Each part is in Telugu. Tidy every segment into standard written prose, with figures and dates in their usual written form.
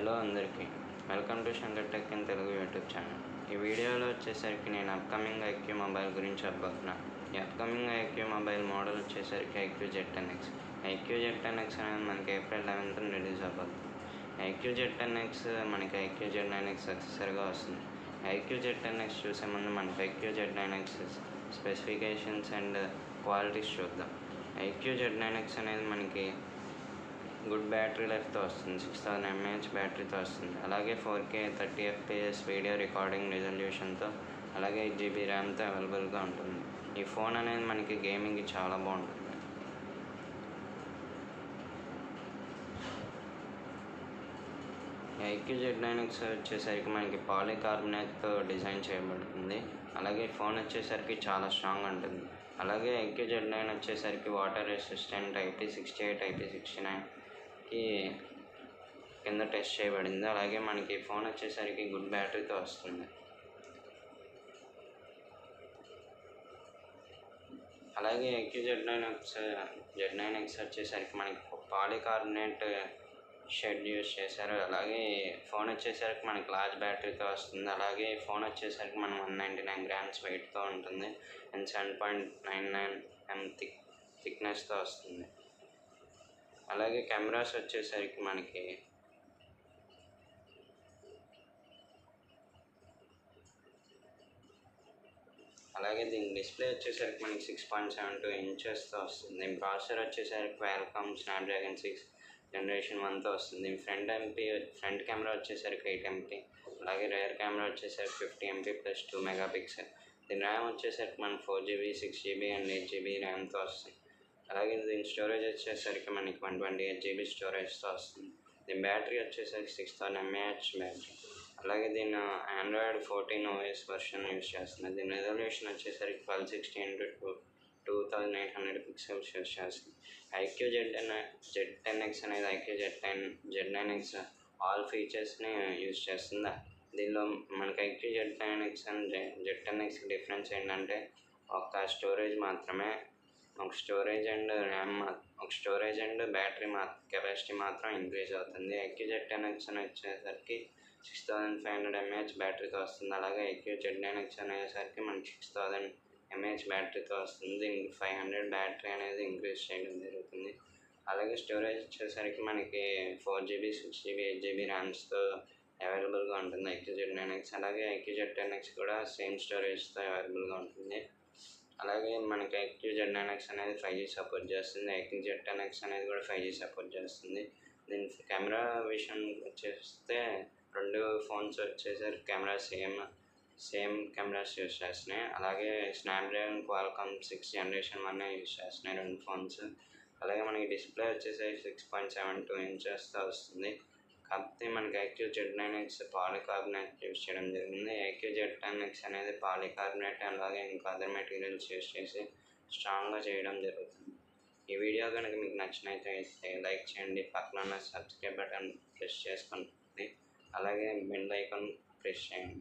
హలో అందరికీ, welcome to Shankar tech in Telugu YouTube channel. ఈ వీడియోలో వచ్చేసరికి నేను అప్కమింగ్ ఐక్యూ మొబైల్ గురించి చెప్పబోతున్నాను. ఈ అప్కమింగ్ ఐక్యూ మొబైల్ మోడల్ వచ్చేసరికి ఐక్యూ Z10X. ఐక్యూ Z10X అనేది మనకి ఏప్రిల్ 11th రిలీజ్ అవ్వబోతుంది. ఐక్యూ Z10X మనకి ఐక్యూ Z9X సక్సెసర్గా వస్తుంది. ఐక్యూ Z10X చూసే ముందు మనకి iQOO Z9X specifications and qualities చూద్దాం. ఐక్యూ Z9X అనేది మనకి గుడ్ బ్యాటరీ లైఫ్తో వస్తుంది. 6000 mAh బ్యాటరీతో వస్తుంది. అలాగే 4K 30 FPS వీడియో రికార్డింగ్ రిజల్యూషన్తో, అలాగే 8GB ర్యామ్తో అవైలబుల్గా ఉంటుంది. ఈ ఫోన్ అనేది మనకి గేమింగ్కి చాలా బాగుంటుంది. ఐక్యూ Z9X వచ్చేసరికి మనకి పాలీకార్బోనేట్తో డిజైన్ చేయబడుతుంది. అలాగే ఫోన్ వచ్చేసరికి చాలా స్ట్రాంగ్ ఉంటుంది. అలాగే ఐక్యూ Z9 వచ్చేసరికి వాటర్ రెసిస్టెంట్ IP68 IP69కి కింద టెస్ట్ చేయబడింది. అలాగే మనకి ఫోన్ వచ్చేసరికి గుడ్ బ్యాటరీతో వస్తుంది. అలాగే ఐక్యూ Z9X వచ్చేసరికి మనకి పాలీకార్బోనేట్ షెడ్ యూస్ చేశారు. అలాగే ఫోన్ వచ్చేసరికి మనకి లార్జ్ బ్యాటరీతో వస్తుంది. అలాగే ఫోన్ వచ్చేసరికి మనం 199 grams వెయిట్తో ఉంటుంది అండ్ 7.99 mm థిక్నెస్తో వస్తుంది. అలాగే కెమెరాస్ వచ్చేసరికి మనకి అలాగే దీని డిస్ప్లే వచ్చేసరికి మనకి 6.72 inchesతో వస్తుంది. ప్రాసెసర్ వచ్చేసరికి Qualcomm Snapdragon 6 Generation 1తో వస్తుంది. ఫ్రంట్ కెమెరా వచ్చేసరికి 8 MP, అలాగే రియర్ కెమెరా వచ్చేసరికి 50 MP + 2 megapixel. దీని ర్యామ్ వచ్చేసరికి మన 4GB 6GB అండ్ 8GB ర్యామ్తో వస్తుంది. అలాగే దీని స్టోరేజ్ వచ్చేసరికి మనకి 128GB స్టోరేజ్తో వస్తుంది. దీని బ్యాటరీ వచ్చేసరికి 6000 mAh బ్యాటరీ. అలాగే దీన్ని Android 14 OS వర్షన్ యూస్ చేస్తుంది. దీని రెజల్యూషన్ వచ్చేసరికి 1260x2800 pixels యూస్ చేస్తుంది. ఐక్యూ Z10X అనేది ఐక్యూ Z9X ఆల్ ఫీచర్స్ని యూస్ చేస్తుంది. దీనిలో మనకి iQOO Z9X and Z10X difference ఏంటంటే ఒక స్టోరేజ్ మాత్రమే, ఒక స్టోరేజ్ అండ్ బ్యాటరీ కెపాసిటీ మాత్రం ఇంక్రీజ్ అవుతుంది. ఐక్యూ Z10X వచ్చేసరికి 6500 mAh బ్యాటరీతో వస్తుంది. అలాగే ఐక్యూ Z9X అనేసరికి మనకి 6000 mAh బ్యాటరీతో వస్తుంది. దీనికి 500 బ్యాటరీ అనేది ఇంక్రీజ్ చేయడం జరుగుతుంది. అలాగే స్టోరేజ్ వచ్చేసరికి మనకి 4GB 6GB 8GB ర్యామ్స్తో అవైలబుల్గా ఉంటుంది ఐక్యూ Z9X. అలాగే ఐక్యూ Z10X కూడా సేమ్ స్టోరేజ్తో అవైలబుల్గా ఉంటుంది. అలాగే మనకి ఐక్యూ Z9X అనేది 5G సపోర్ట్ చేస్తుంది. ఐక్యూ Z10X అనేది కూడా 5G సపోర్ట్ చేస్తుంది. దీని కెమెరా విషయం వచ్చేస్తే రెండు ఫోన్స్ వచ్చేసరికి కెమెరా సేమ్ కెమెరాస్ యూస్ చేస్తున్నాయి. అలాగే స్నాప్డ్రాగన్ Qualcomm 6 Generation 1 యూస్ చేస్తున్నాయి రెండు ఫోన్స్. అలాగే మనకి డిస్ప్లే వచ్చేసరికి 6.72 inchesతో వస్తుంది. కాకపోతే మనకి ఐక్యూ Z9X పాలీకార్బోనేట్ యూస్ చేయడం జరిగింది. ఐక్యూ Z10X అనేది పాలీకార్బోనేట్ అలాగే ఇంకా అదర్ మెటీరియల్స్ యూస్ చేసి స్ట్రాంగ్గా చేయడం జరుగుతుంది. ఈ వీడియో కనుక మీకు నచ్చినట్లయితే లైక్ చేయండి, పక్కన ఉన్న సబ్స్క్రైబ్ బటన్ ప్రెస్ చేసుకోండి, అలాగే బెల్ ఐకాన్ ప్రెస్ చేయండి.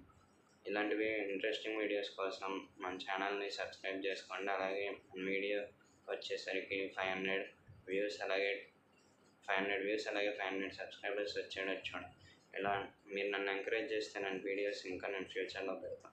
ఇలాంటివి ఇంట్రెస్టింగ్ వీడియోస్ కోసం మన ఛానల్ని సబ్స్క్రైబ్ చేసుకోండి. అలాగే మన వీడియో వచ్చేసరికి 500 వ్యూస్ అలాగే 500 సబ్స్క్రైబర్స్ వచ్చేటట్టు చూడండి. ఇలా మీరు నన్ను ఎంకరేజ్ చేస్తే నా వీడియోస్ ఇంకా నేను ఫ్యూచర్లో పెడతాను.